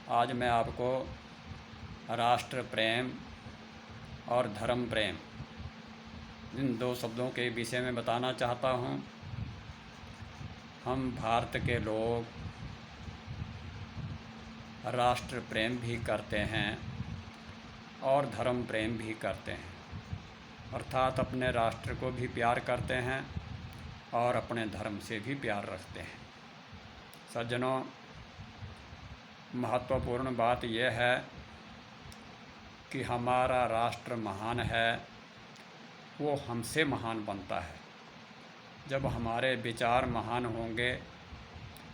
आज मैं आपको राष्ट्र प्रेम और धर्म प्रेम इन दो शब्दों के विषय में बताना चाहता हूँ। हम भारत के लोग राष्ट्र प्रेम भी करते हैं और धर्म प्रेम भी करते हैं, अर्थात अपने राष्ट्र को भी प्यार करते हैं और अपने धर्म से भी प्यार रखते हैं। सज्जनों, महत्वपूर्ण बात यह है कि हमारा राष्ट्र महान है, वो हमसे महान बनता है। जब हमारे विचार महान होंगे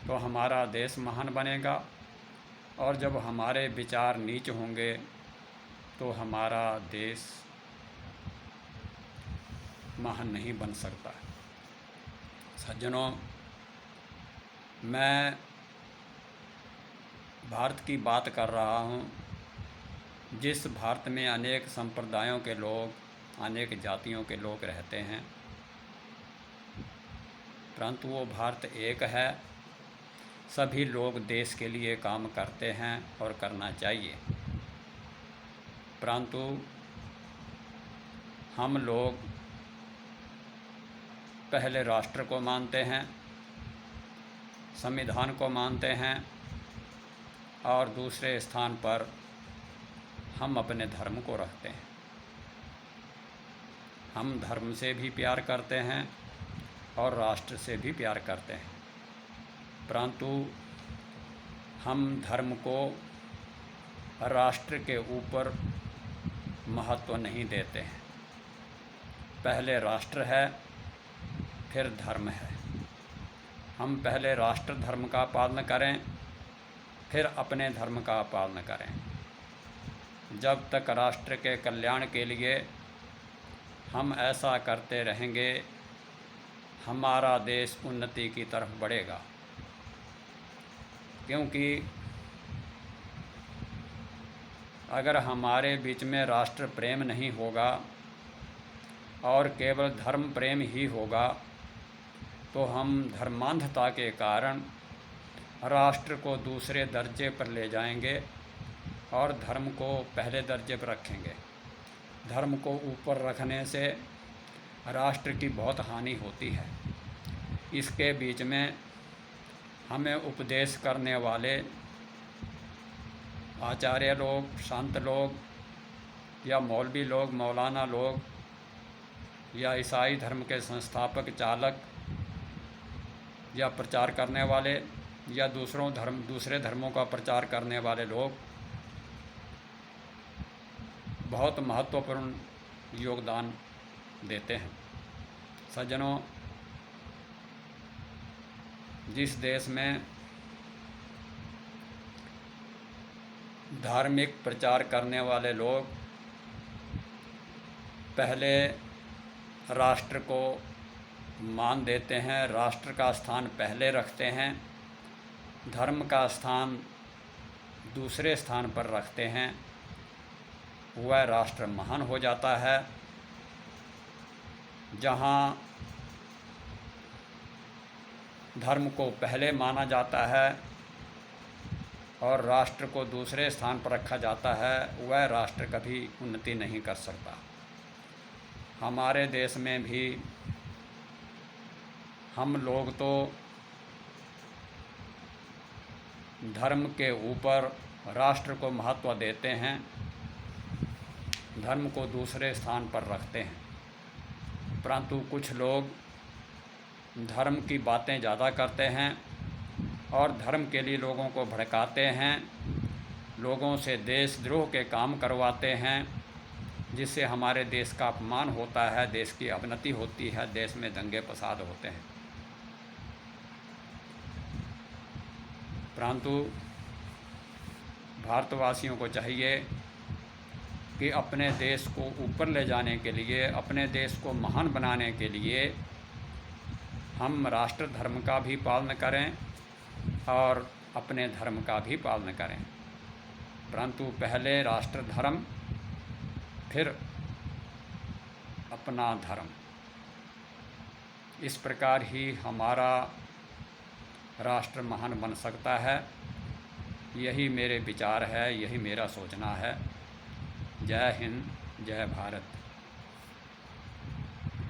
तो हमारा देश महान बनेगा, और जब हमारे विचार नीच होंगे तो हमारा देश महान नहीं बन सकता। सज्जनों, मैं भारत की बात कर रहा हूँ, जिस भारत में अनेक संप्रदायों के लोग, अनेक जातियों के लोग रहते हैं, परंतु वो भारत एक है। सभी लोग देश के लिए काम करते हैं और करना चाहिए, परंतु हम लोग पहले राष्ट्र को मानते हैं, संविधान को मानते हैं, और दूसरे स्थान पर हम अपने धर्म को रखते हैं। हम धर्म से भी प्यार करते हैं और राष्ट्र से भी प्यार करते हैं, परंतु हम धर्म को राष्ट्र के ऊपर महत्व नहीं देते हैं। पहले राष्ट्र है, फिर धर्म है। हम पहले राष्ट्र धर्म का पालन करें, फिर अपने धर्म का पालन करें। जब तक राष्ट्र के कल्याण के लिए हम ऐसा करते रहेंगे, हमारा देश उन्नति की तरफ बढ़ेगा। क्योंकि अगर हमारे बीच में राष्ट्र प्रेम नहीं होगा और केवल धर्म प्रेम ही होगा, तो हम धर्मांधता के कारण राष्ट्र को दूसरे दर्जे पर ले जाएंगे और धर्म को पहले दर्जे पर रखेंगे। धर्म को ऊपर रखने से राष्ट्र की बहुत हानि होती है। इसके बीच में हमें उपदेश करने वाले आचार्य लोग, संत लोग, या मौलवी लोग, मौलाना लोग, या ईसाई धर्म के संस्थापक, चालक, या प्रचार करने वाले, या दूसरे धर्मों का प्रचार करने वाले लोग बहुत महत्वपूर्ण योगदान देते हैं। सज्जनों, जिस देश में धार्मिक प्रचार करने वाले लोग पहले राष्ट्र को मान देते हैं, राष्ट्र का स्थान पहले रखते हैं, धर्म का स्थान दूसरे स्थान पर रखते हैं, वह राष्ट्र महान हो जाता है। जहाँ धर्म को पहले माना जाता है और राष्ट्र को दूसरे स्थान पर रखा जाता है, वह राष्ट्र कभी उन्नति नहीं कर सकता। हमारे देश में भी हम लोग तो धर्म के ऊपर राष्ट्र को महत्व देते हैं, धर्म को दूसरे स्थान पर रखते हैं, परंतु कुछ लोग धर्म की बातें ज़्यादा करते हैं और धर्म के लिए लोगों को भड़काते हैं, लोगों से देशद्रोह के काम करवाते हैं, जिससे हमारे देश का अपमान होता है, देश की अवनति होती है, देश में दंगे फसाद होते हैं। परंतु भारतवासियों को चाहिए कि अपने देश को ऊपर ले जाने के लिए, अपने देश को महान बनाने के लिए हम राष्ट्र धर्म का भी पालन करें और अपने धर्म का भी पालन करें, परंतु पहले राष्ट्र धर्म, फिर अपना धर्म। इस प्रकार ही हमारा राष्ट्र महान बन सकता है। यही मेरे विचार है, यही मेरा सोचना है। जय हिंद, जय भारत।